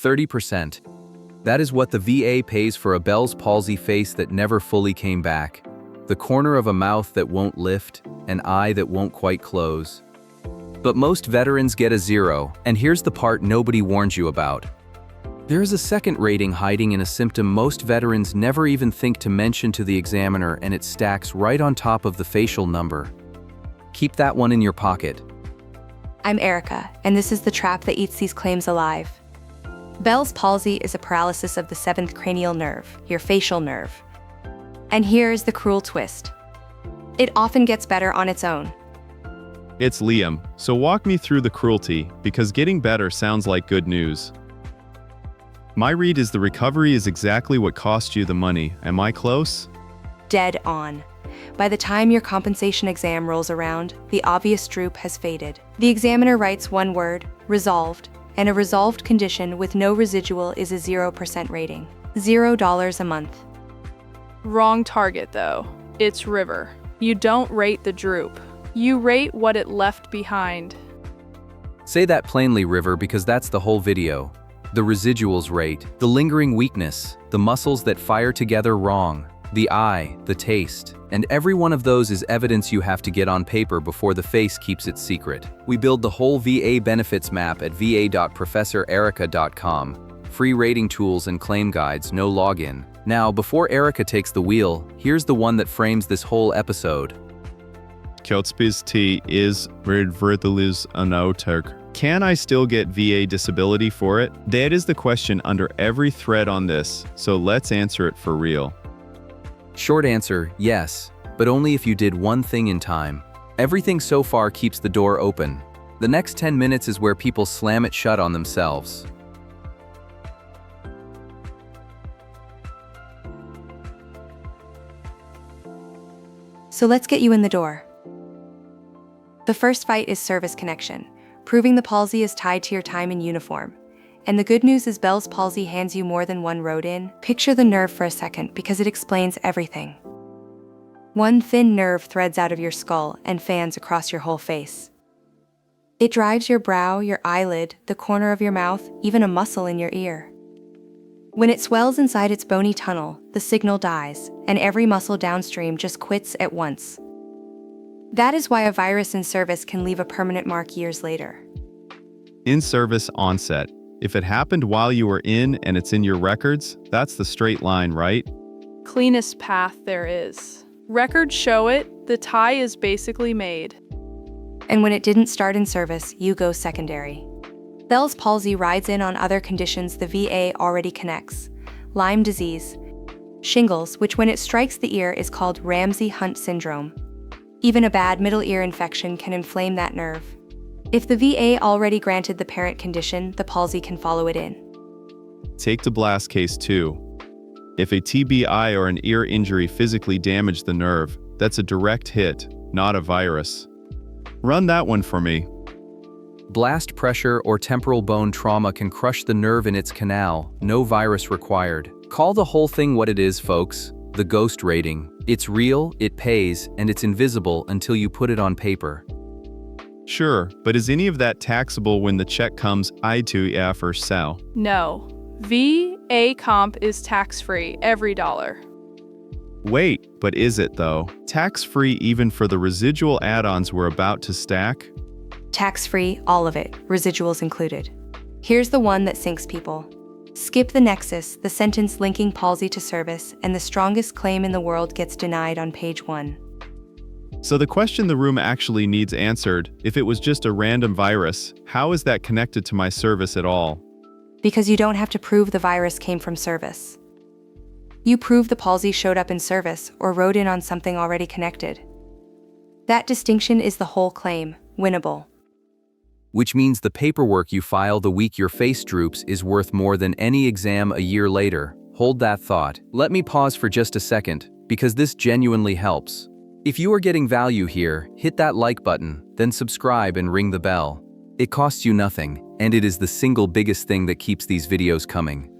30%. That is what the VA pays for a Bell's palsy face that never fully came back. The corner of a mouth that won't lift, an eye that won't quite close. But most veterans get a 0, and here's the part nobody warns you about. There is a second rating hiding in a symptom most veterans never even think to mention to the examiner, and it stacks right on top of the facial number. Keep that one in your pocket. I'm Erica, and this is the trap that eats these claims alive. Bell's palsy is a paralysis of the 7th cranial nerve, your facial nerve. And here is the cruel twist. It often gets better on its own. It's Liam, so walk me through the cruelty, because getting better sounds like good news. My read is the recovery is exactly what cost you the money. Am I close? Dead on. By the time your compensation exam rolls around, the obvious droop has faded. The examiner writes one word, resolved, and a resolved condition with no residual is a 0% rating. $0 a month. Wrong target, though. It's River. You don't rate the droop. You rate what it left behind. Say that plainly, River, because that's the whole video. The residuals rate, the lingering weakness, the muscles that fire together wrong, the eye, the taste, and every one of those is evidence you have to get on paper before the face keeps it secret. We build the whole VA benefits map at va.professorerica.com. Free rating tools and claim guides, no login. Now, before Erica takes the wheel, here's the one that frames this whole episode. CISSP is residuals anauterk. Can I still get VA disability for it? That is the question under every thread on this, so let's answer it for real. Short answer, yes, but only if you did one thing in time. Everything so far keeps the door open. The next 10 minutes is where people slam it shut on themselves. So let's get you in the door. The first fight is service connection, proving the palsy is tied to your time in uniform. And the good news is Bell's palsy hands you more than one road in. Picture the nerve for a second because it explains everything. One thin nerve threads out of your skull and fans across your whole face. It drives your brow, your eyelid, the corner of your mouth, even a muscle in your ear. When it swells inside its bony tunnel, the signal dies, and every muscle downstream just quits at once. That is why a virus in service can leave a permanent mark years later. In-service onset. If it happened while you were in and it's in your records, that's the straight line, right? Cleanest path there is. Records show it, the tie is basically made. And when it didn't start in service, you go secondary. Bell's palsy rides in on other conditions the VA already connects. Lyme disease, shingles, which when it strikes the ear is called Ramsay-Hunt syndrome. Even a bad middle ear infection can inflame that nerve. If the VA already granted the parent condition, the palsy can follow it in. Take the blast case too. If a TBI or an ear injury physically damaged the nerve, that's a direct hit, not a virus. Run that one for me. Blast pressure or temporal bone trauma can crush the nerve in its canal, no virus required. Call the whole thing what it is, folks, the ghost rating. It's real, it pays, and it's invisible until you put it on paper. Sure, but is any of that taxable when the check comes I2F or SAL? No. VA comp is tax-free every dollar. Wait, but is it though? Tax-free even for the residual add-ons we're about to stack? Tax-free, all of it, residuals included. Here's the one that sinks people. Skip the nexus, the sentence linking palsy to service, and the strongest claim in the world gets denied on page 1. So the question the room actually needs answered, if it was just a random virus, how is that connected to my service at all? Because you don't have to prove the virus came from service. You prove the palsy showed up in service or rode in on something already connected. That distinction is the whole claim, winnable. Which means the paperwork you file the week your face droops is worth more than any exam a year later. Hold that thought. Let me pause for just a second, because this genuinely helps. If you are getting value here, hit that like button, then subscribe and ring the bell. It costs you nothing, and it is the single biggest thing that keeps these videos coming.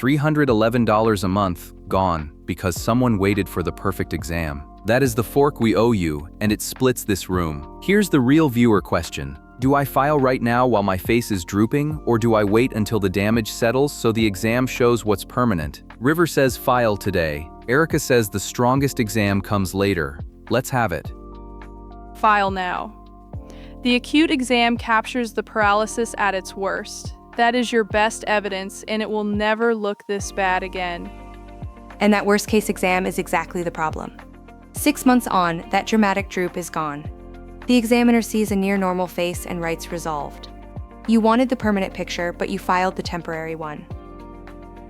$311 a month, gone, because someone waited for the perfect exam. That is the fork we owe you, and it splits this room. Here's the real viewer question. Do I file right now while my face is drooping, or do I wait until the damage settles so the exam shows what's permanent? River says file today. Erica says the strongest exam comes later. Let's have it. File now. The acute exam captures the paralysis at its worst. That is your best evidence, and it will never look this bad again. And that worst-case exam is exactly the problem. 6 months on, that dramatic droop is gone. The examiner sees a near-normal face and writes resolved. You wanted the permanent picture, but you filed the temporary one.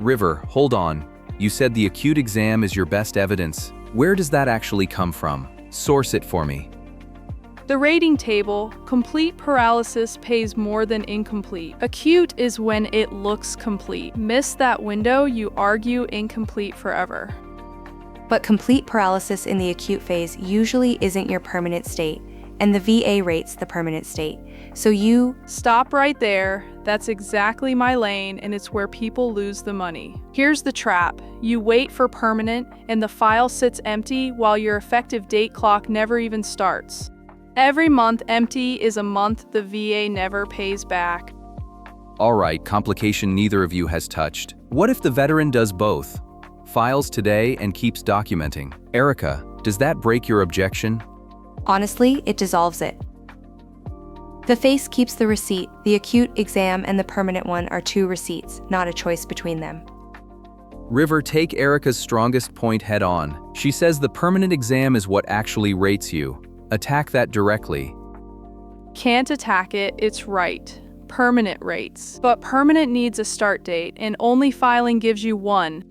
River, hold on. You said the acute exam is your best evidence. Where does that actually come from? Source it for me. The rating table, complete paralysis pays more than incomplete. Acute is when it looks complete. Miss that window, you argue incomplete forever. But complete paralysis in the acute phase usually isn't your permanent state, and the VA rates the permanent state. So you Stop right there. That's exactly my lane, and it's where people lose the money. Here's the trap. You wait for permanent, and the file sits empty while your effective date clock never even starts. Every month empty is a month the VA never pays back. All right, complication neither of you has touched. What if the veteran does both? Files today and keeps documenting. Erica, does that break your objection? Honestly, it dissolves it. The face keeps the receipt. The acute exam and the permanent one are two receipts, not a choice between them. River, take Erica's strongest point head on. She says the permanent exam is what actually rates you. Attack that directly. Can't attack it, it's right. Permanent rates. But permanent needs a start date, and only filing gives you one.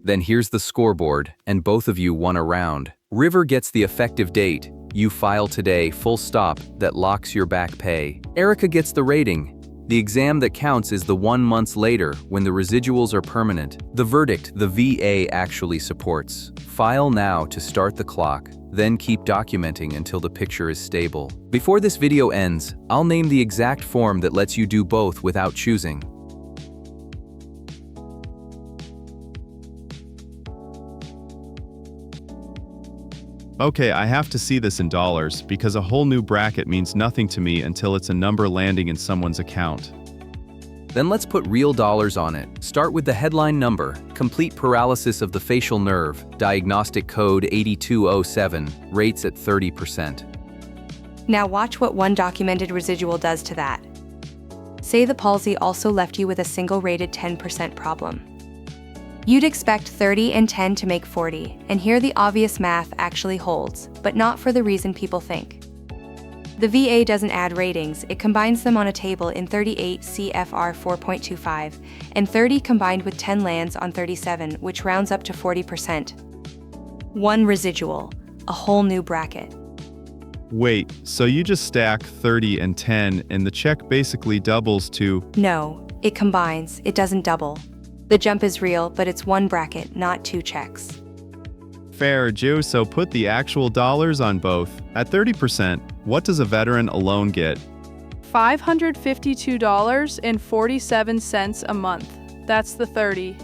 Then here's the scoreboard, and both of you won a round. River gets the effective date. You file today, full stop, that locks your back pay. Erica gets the rating. The exam that counts is the 1 month later when the residuals are permanent. The verdict the VA actually supports. File now to start the clock, then keep documenting until the picture is stable. Before this video ends, I'll name the exact form that lets you do both without choosing. Okay, I have to see this in dollars because a whole new bracket means nothing to me until it's a number landing in someone's account. Then let's put real dollars on it. Start with the headline number, complete paralysis of the facial nerve, Diagnostic Code 8207, rates at 30%. Now watch what one documented residual does to that. Say the palsy also left you with a single rated 10% problem. You'd expect 30 and 10 to make 40, and here the obvious math actually holds, but not for the reason people think. The VA doesn't add ratings, it combines them on a table in 38 CFR 4.25, and 30 combined with 10 lands on 37, which rounds up to 40%. One residual, a whole new bracket. Wait, so you just stack 30 and 10 and the check basically doubles to… No, it combines, it doesn't double. The jump is real, but it's one bracket, not two checks. Fair, Joe, so put the actual dollars on both. At 30%, what does a veteran alone get? $552.47 a month. That's the 30.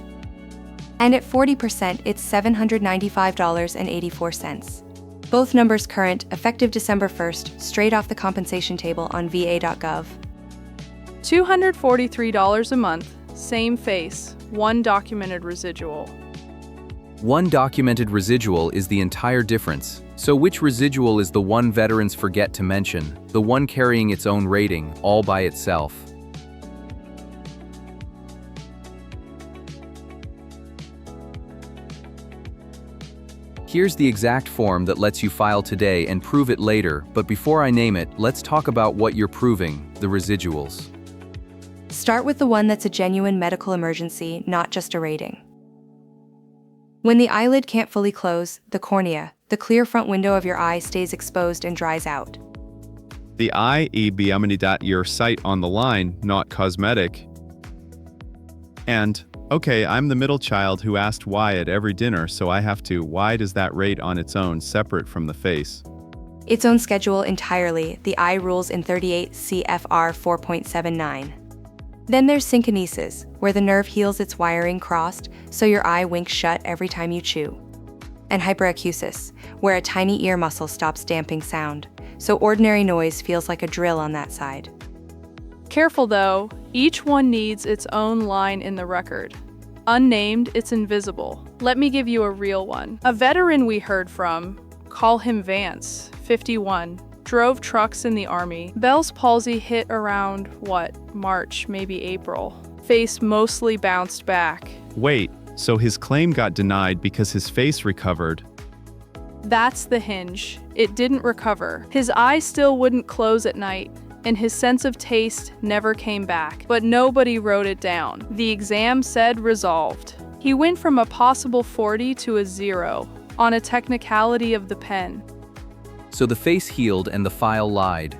And at 40%, it's $795.84. Both numbers current, effective December 1st, straight off the compensation table on va.gov. $243 a month, same face, one documented residual. One documented residual is the entire difference. So which residual is the one veterans forget to mention, the one carrying its own rating, all by itself? Here's the exact form that lets you file today and prove it later, but before I name it, let's talk about what you're proving, the residuals. Start with the one that's a genuine medical emergency, not just a rating. When the eyelid can't fully close, the cornea, the clear front window of your eye stays exposed and dries out. The eye your sight on the line, not cosmetic. And, okay, I'm the middle child who asked why at every dinner, so I have to, why does that rate on its own separate from the face? Its own schedule entirely, the eye rules in 38 CFR 4.79. Then there's synkinesis, where the nerve heals its wiring crossed, so your eye winks shut every time you chew. And hyperacusis, where a tiny ear muscle stops damping sound, so ordinary noise feels like a drill on that side. Careful though, each one needs its own line in the record. Unnamed, it's invisible. Let me give you a real one. A veteran we heard from, call him Vance, 51, drove trucks in the Army. Bell's palsy hit around, March, maybe April. Face mostly bounced back. Wait, so his claim got denied because his face recovered? That's the hinge. It didn't recover. His eyes still wouldn't close at night, and his sense of taste never came back. But nobody wrote it down. The exam said resolved. He went from a possible 40 to a 0 on a technicality of the pen. So the face healed and the file lied.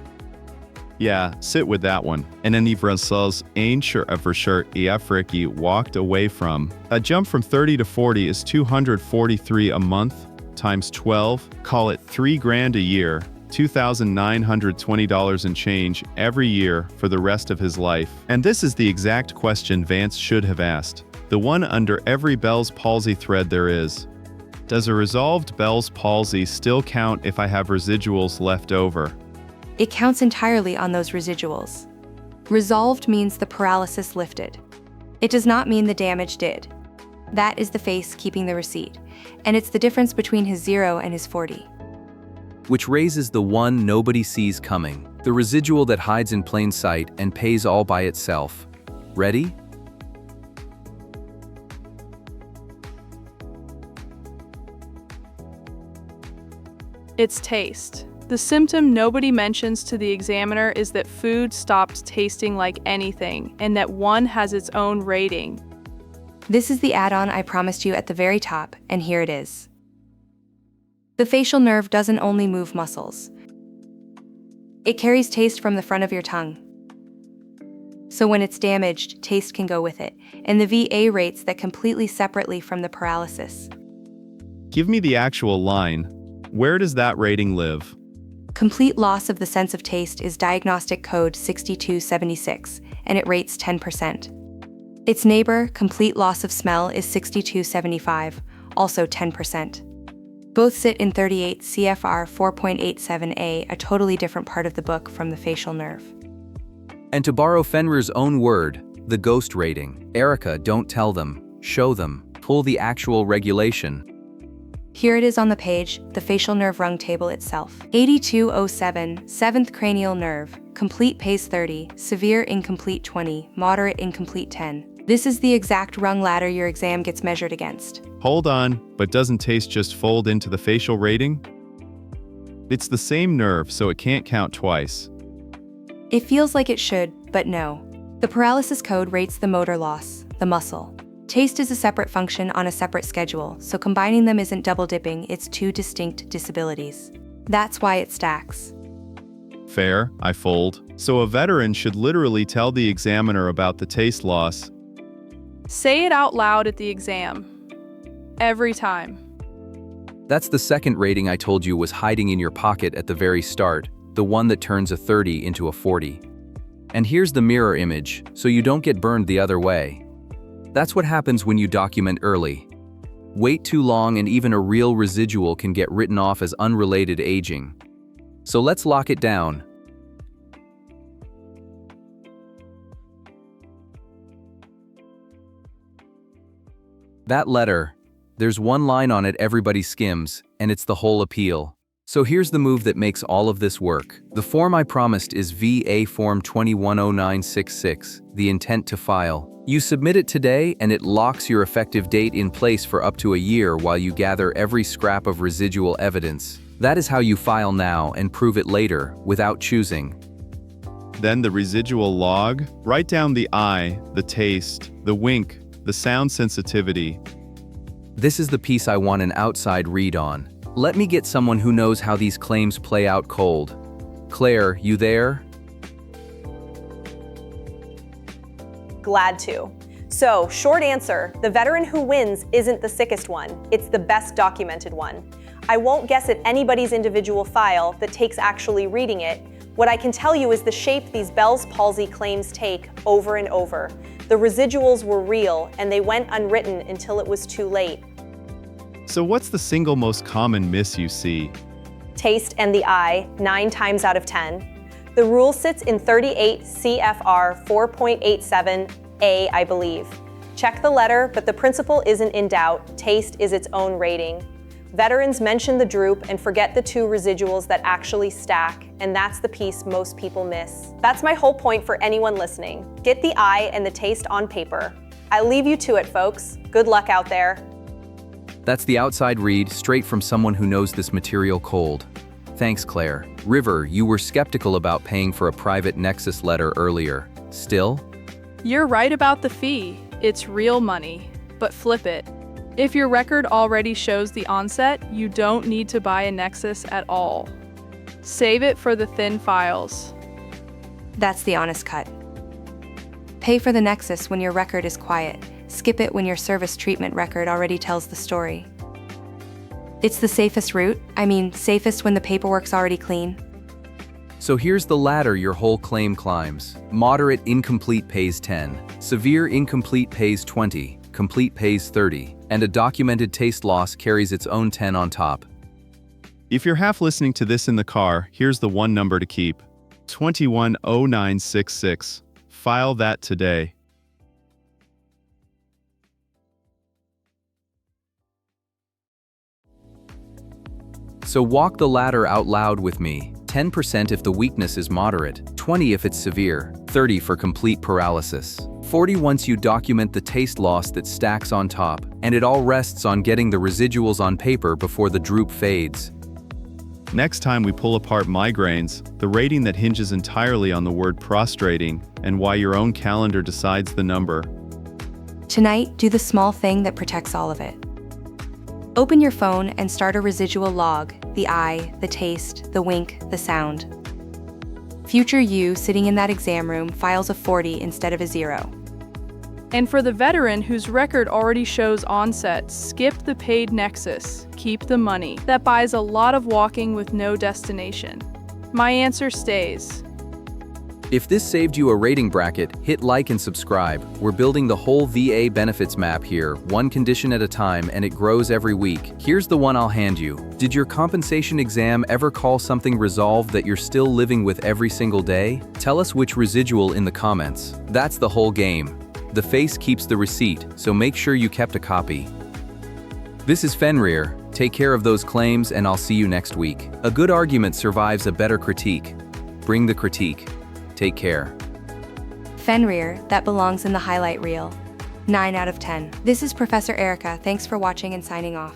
Yeah, sit with that one. And then Ivrasos ain't sure for sure Iafriki walked away from. A jump from 30 to 40 is 243 a month times 12, call it $3,000 a year, $2,920 and change every year for the rest of his life. And this is the exact question Vance should have asked. The one under every Bell's palsy thread there is. Does a resolved Bell's palsy still count if I have residuals left over? It counts entirely on those residuals. Resolved means the paralysis lifted. It does not mean the damage did. That is the face keeping the receipt, and it's the difference between his 0 and his 40. Which raises the one nobody sees coming, the residual that hides in plain sight and pays all by itself. Ready? It's taste. The symptom nobody mentions to the examiner is that food stops tasting like anything, and that one has its own rating. This is the add-on I promised you at the very top, and here it is. The facial nerve doesn't only move muscles. It carries taste from the front of your tongue. So when it's damaged, taste can go with it, and the VA rates that completely separately from the paralysis. Give me the actual line. Where does that rating live? Complete loss of the sense of taste is Diagnostic Code 6276, and it rates 10%. Its neighbor, complete loss of smell, is 6275, also 10%. Both sit in 38 CFR 4.87a, a totally different part of the book from the facial nerve. And to borrow Fenrir's own word, the ghost rating. Erica, don't tell them, show them, pull the actual regulation. Here it is on the page, the facial nerve rung table itself. 8207, 7th cranial nerve, complete pays 30, severe incomplete 20, moderate incomplete 10. This is the exact rung ladder your exam gets measured against. Hold on, but doesn't taste just fold into the facial rating? It's the same nerve, so it can't count twice. It feels like it should, but no. The paralysis code rates the motor loss, the muscle. Taste is a separate function on a separate schedule, so combining them isn't double dipping, it's two distinct disabilities. That's why it stacks. Fair, I fold. So a veteran should literally tell the examiner about the taste loss. Say it out loud at the exam. Every time. That's the second rating I told you was hiding in your pocket at the very start, the one that turns a 30 into a 40. And here's the mirror image, so you don't get burned the other way. That's what happens when you document early. Wait too long and even a real residual can get written off as unrelated aging. So let's lock it down. That letter, there's one line on it everybody skims, and it's the whole appeal. So here's the move that makes all of this work. The form I promised is VA Form 210966, the intent to file. You submit it today and it locks your effective date in place for up to a year while you gather every scrap of residual evidence. That is how you file now and prove it later, without choosing. Then the residual log, write down the eye, the taste, the wink, the sound sensitivity. This is the piece I want an outside read on. Let me get someone who knows how these claims play out cold. Claire, you there? Glad to. So, short answer, the veteran who wins isn't the sickest one, it's the best documented one. I won't guess at anybody's individual file that takes actually reading it. What I can tell you is the shape these Bell's palsy claims take over and over. The residuals were real, and they went unwritten until it was too late. So what's the single most common miss you see? Taste and the eye, 9 times out of 10. The rule sits in 38 CFR 4.87A, I believe. Check the letter, but the principle isn't in doubt. Taste is its own rating. Veterans mention the droop and forget the 2 residuals that actually stack, and that's the piece most people miss. That's my whole point for anyone listening. Get the eye and the taste on paper. I leave you to it, folks. Good luck out there. That's the outside read, straight from someone who knows this material cold. Thanks, Claire. River, you were skeptical about paying for a private Nexus letter earlier. Still? You're right about the fee. It's real money. But flip it. If your record already shows the onset, you don't need to buy a Nexus at all. Save it for the thin files. That's the honest cut. Pay for the Nexus when your record is quiet. Skip it when your service treatment record already tells the story. It's the safest route. Safest when the paperwork's already clean. So here's the ladder your whole claim climbs. Moderate incomplete pays 10, severe incomplete pays 20, complete pays 30, and a documented taste loss carries its own 10 on top. If you're half listening to this in the car, here's the one number to keep. 210966. File that today. So walk the ladder out loud with me. 10% if the weakness is moderate, 20 if it's severe, 30 for complete paralysis, 40 once you document the taste loss that stacks on top, and it all rests on getting the residuals on paper before the droop fades. Next time we pull apart migraines, the rating that hinges entirely on the word prostrating and why your own calendar decides the number. Tonight, do the small thing that protects all of it. Open your phone and start a residual log, the eye, the taste, the wink, the sound. Future you sitting in that exam room files a 40 instead of a 0. And for the veteran whose record already shows onset, skip the paid Nexus, keep the money. That buys a lot of walking with no destination. My answer stays. If this saved you a rating bracket, hit like and subscribe. We're building the whole VA benefits map here, one condition at a time, and it grows every week. Here's the one I'll hand you. Did your compensation exam ever call something resolved that you're still living with every single day? Tell us which residual in the comments. That's the whole game. The face keeps the receipt, so make sure you kept a copy. This is Fenrir. Take care of those claims, and I'll see you next week. A good argument survives a better critique. Bring the critique. Take care. Fenrir, that belongs in the highlight reel. 9 out of 10. This is Professor Erica. Thanks for watching and signing off.